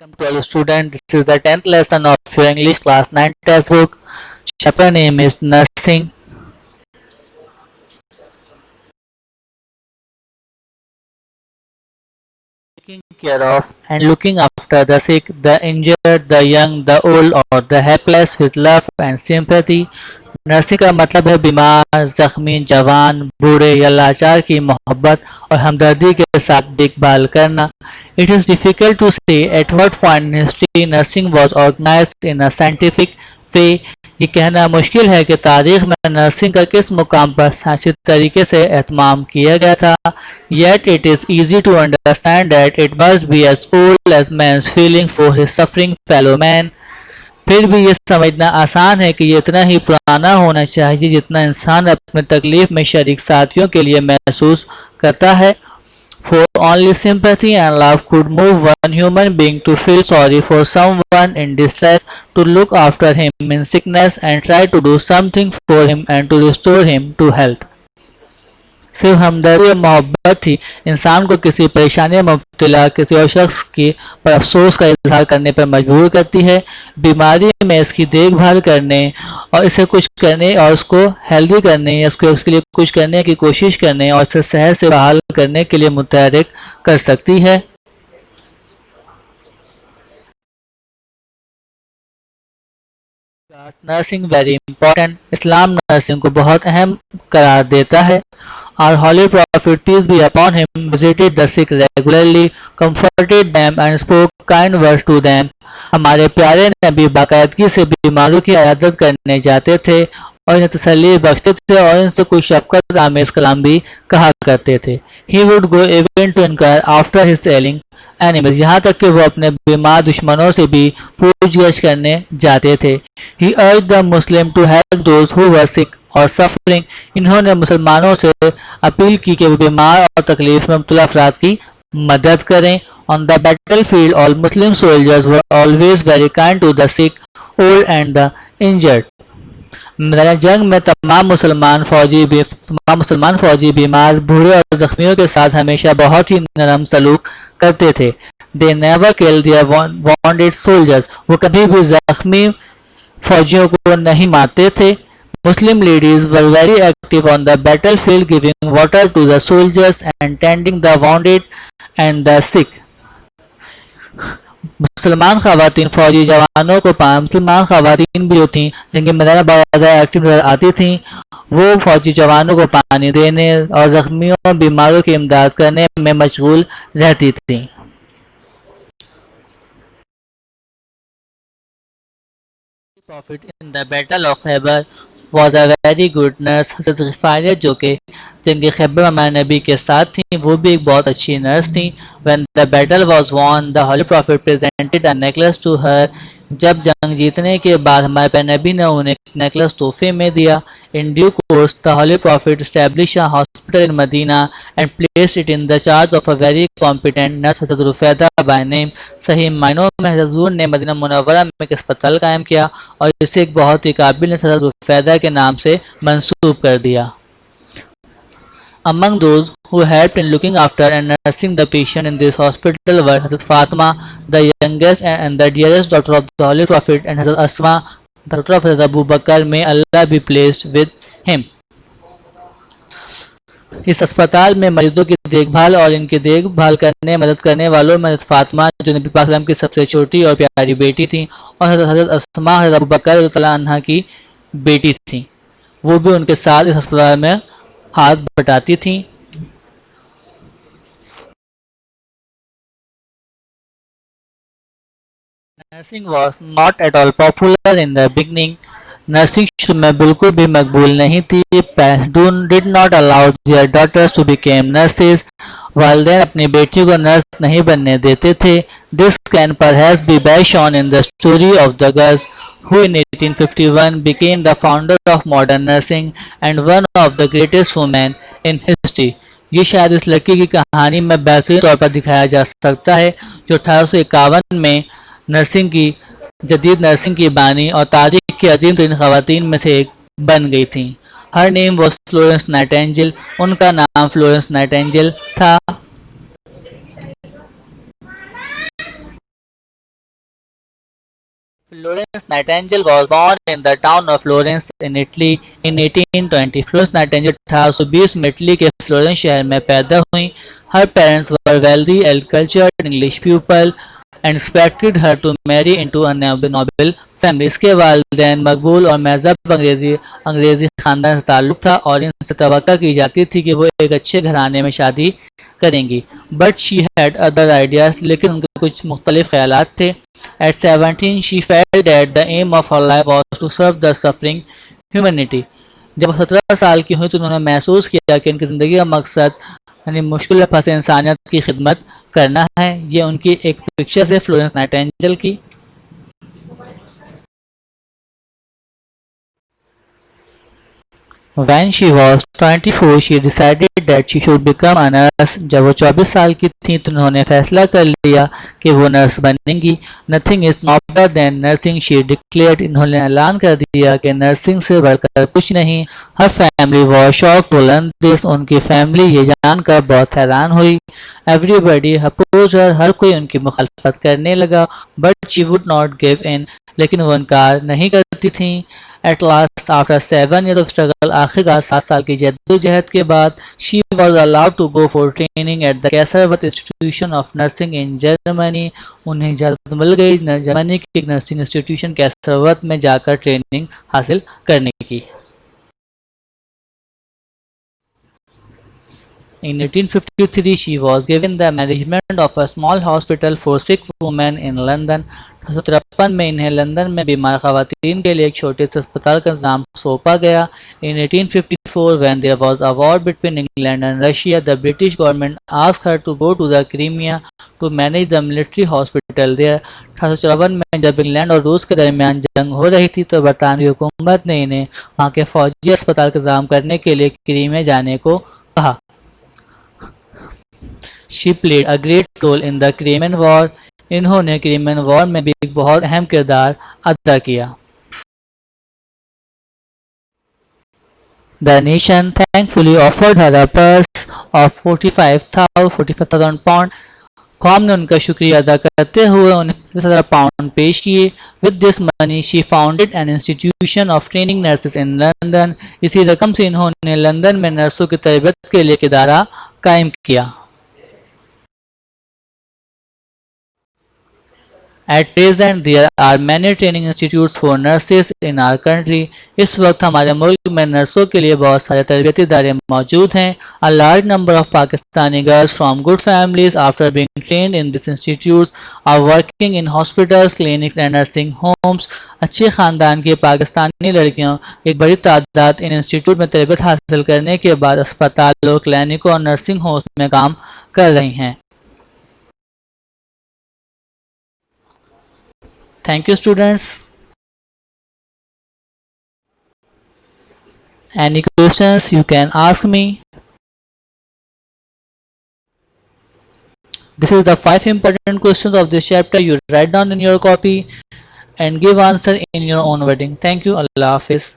Welcome to all students. This is the 10th lesson of your English class 9 textbook. Chapter name is Nursing. Taking care of and looking after the sick, the injured, the young, the old or the helpless with love and sympathy. Nursing का मतलब है बीमार, जख्मी, जवान, बूढ़े या लाचार की मोहब्बत और हमदर्दी के साथ देखभाल करना. It is difficult to say at what point in history nursing was organized in a scientific way. ये कहना मुश्किल है कि तारीख में नर्सिंग का किस मुकाम पर साइंसी तरीके से एहतमाम किया गया था. Yet it is easy to understand that it must be as old as man's feeling for his suffering fellow man. फिर भी ये समझना आसान है कि ये इतना ही पुराना होना चाहिए जितना इंसान अपने तकलीफ में शरीक साथियों के लिए महसूस करता है. For only sympathy and love could move one human being to feel sorry for someone in distress, to look after him in sickness and try to do something for him and to restore him to health. सिर्फ हमदर्दी और मोहब्बत ही इंसान को किसी परेशानी में मुब्तला किसी और शख्स की पर अफसोस का इजहार करने पर मजबूर करती है. बीमारी में इसकी देखभाल करने और इसे कुछ करने और उसको हेल्दी करने या उसके लिए कुछ करने की कोशिश करने और इसे सेहत से बहाल करने के लिए मुतहरिक कर सकती है. Nursing very important. इस्लाम नर्सिंग को बहुत अहम करार देता है. Our holy prophet, peace be upon him, visited the sick regularly, comforted them and spoke kind words to them. हमारे प्यारे नबी बाकायदगी से बीमारों की इयादत करने जाते थे और इन्हें तसल्ली बख्शते थे और इनसे कुछ शफकत आमेज कलाम भी कहा करते थे. He would go even to inquire after his ailing enemies. यहाँ तक कि वो अपने बीमार दुश्मनों से भी पूछगछ करने जाते थे. He urged the Muslim to help those who were sick और सफरिंग. इन्होंने मुसलमानों से अपील की कि वो बीमार और तकलीफ में मुब्तला अफराद की मदद करें. On the battlefield, all Muslim soldiers were always very kind to the sick, old and the injured. मैदान जंग में तमाम मुसलमान फौजी बीमार, बूढ़े और जख्मियों के साथ हमेशा बहुत ही नरम सलूक करते थे. They never killed their wounded soldiers. वो कभी भी जख्मी फौजियों को नहीं मारते थे. Muslim ladies were very active on the battlefield, giving water to the soldiers and tending the wounded and the sick. मुसलमान खवातीन फौजी जवानों को मुसलमान खवातीन भी होती जिनकी मैदान बाकायदा एक्टिव नजर आती थीं. वो फौजी जवानों को पानी देने और जख्मियों बीमारों की इमदाद करने में मशगूल रहती थीं. Prophet in the battle of Khaybar was a very good nurse. हज़रत ग़िफ़ारिया जो कि जंग खैबर में हमारे नबी के साथ थी वो भी एक बहुत अच्छी नर्स थी. When the battle was won, the Holy Prophet presented a necklace to her. जब जंग जीतने के बाद हमारे प्यारे नबी ने उन्हें एक नेकलेस तोहफे में दिया. In due course, the Holy Prophet established a hospital in Medina and placed it in the charge of a very competent nurse, हज़रत रुफ़ैदा by name. सही मायनों में हज़रत हुज़ूर ने मदीना मुनव्वरा में एक अस्पताल कायम किया और इसे एक बहुत ही काबिल हज़रत रुफ़ैदा के नाम से मंसूब कर दिया. Among those who helped in looking after and nursing the patient in this hospital were Hazrat Fatima, the youngest and the dearest daughter of the Holy Prophet, and Hazrat Asma, the daughter of Hazrat Abu Bakr, may Allah be pleased with him. इस अस्पताल में मरीजों की देखभाल और इनकी देखभाल करने मदद करने वालों में हज़रत फातिमा जो नबी पाक सल्लल्लाहु अलैहि वसल्लम की सबसे छोटी और प्यारी बेटी थी और हज़रत अस्मा हज़रत अबू बकर रज़ियल्लाहु तआला अन्हा की बेटी थी. वो भी उनके साथ इस अस्पताल में हाथ बटाती थी. Nursing was not at all popular in the beginning. Nursing शुरू में बिल्कुल भी मकबूल नहीं थी. Parents did not allow their daughters to become nurses. वालिदैन अपनी बेटियों को नर्स नहीं बनने देते थे. This can perhaps be best shown in the story of the girls who in 1851 became the founder of modern nursing and one of the greatest women in history. ये शायद इस लड़की की कहानी में बेहतरीन तौर पर दिखाया जा सकता है जो 1851 में जदीद नर्सिंग की बानी और तारीख की अजीम तरीन ख़वातीन में से एक बन गई थी. Her name was Florence Nightingale. उनका नाम फ्लोरेंस नाइटिंगेल था. Florence Nightingale was born in the town of Florence in Italy in 1820. Florence Nightingale 1820 में इटली के फ्लोरेंस शहर में पैदा हुई. Her parents were wealthy and cultured English people and expected her to marry into a noble family. इसके वालिदैन मकबूल और महजब अंग्रेज़ी ख़ानदान से ताल्लुक़ था और इनसे तवक्का की जाती थी कि वो एक अच्छे घराने में शादी करेंगी. But she had other ideas, लेकिन उनके कुछ मुख्तलिफ ख़यालात थे. At 17 she felt that the aim of her life was to serve the suffering humanity. जब 17 साल की हुई तो उन्होंने महसूस किया कि इनकी ज़िंदगी का मकसद यानी मुश्किल में फंसे इंसानियत की खिदमत करना है. ये उनकी एक पिक्चर है फ्लोरेंस नाइटिंगेल की. When she was 24, she decided that she should become a nurse. जब वो 24 साल की थी तो उन्होंने फैसला कर लिया कि वो नर्स बनेंगी. Nothing is nobler than nursing, she declared. इन्होंने ऐलान कर दिया कि नर्सिंग से बढ़कर कुछ नहीं. Her family was shocked to learn this. उनकी फैमिली ये जानकर बहुत हैरान हुई. Everybody opposed her. हर कोई उनकी मुखालफत करने लगा. But she would not give in. लेकिन वो इनकार नहीं करती थी. At last, after 7 years of struggle, आखिरकार 7 साल की जद्दोजहद के बाद, she was allowed to go for training at the Kaiserwerth Institution of Nursing in Germany. उन्हें इजाज़त मिल गई जर्मनी के नर्सिंग इंस्टीट्यूशन कैसरवर्थ में जाकर ट्रेनिंग हासिल करने की. In 1853, she was given the management of a small hospital for sick women in London. 1853 में इन्हें लंदन में बीमार ख़वातीन के लिए एक छोटे से अस्पताल का इंतज़ाम सौंपा गया. In 1854, when there was a war between England and Russia, the British government asked her to go to the Crimea to manage the military hospital there. 1854 में जब इंग्लैंड और रूस के दरमियान जंग हो रही थी तो बरतानवी हुकूमत ने इन्हें वहाँ के फ़ौजी अस्पताल का इंतज़ाम करने के लिए क्रीमिया जाने को कहा. She played a great role in the Crimean War. इन्होंने क्रीमियन वॉर में भी एक बहुत अहम किरदार अदा किया. The nation thankfully offered her a purse of 45,000 pounds. कौम ने उनका शुक्रिया अदा करते हुए उन्हें 45,000 पाउंड पेश किए. With this money, she founded an institution of training nurses in London. इसी रकम से इन्होंने लंदन में नर्सों की तरबियत के लिए एक इदारा कायम किया. At present, there are many training institutes for nurses in our country. इस वक्त हमारे मुल्क में नर्सों के लिए बहुत सारे तरबियती इदारे मौजूद हैं. A large number of Pakistani girls from good families, after being trained in these institutes, are working in hospitals, clinics and nursing homes. अच्छे ख़ानदान की पाकिस्तानी लड़कियों की एक बड़ी तादाद इन इंस्टीट्यूट में तरबियत हासिल करने के बाद अस्पतालों, क्लिनिकों और नर्सिंग होम्स में काम कर रही हैं. Thank you, students. Any questions you can ask me. This is the 5 important questions of this chapter. You write down in your copy and give answer in your own wording. Thank you. Allah Hafiz.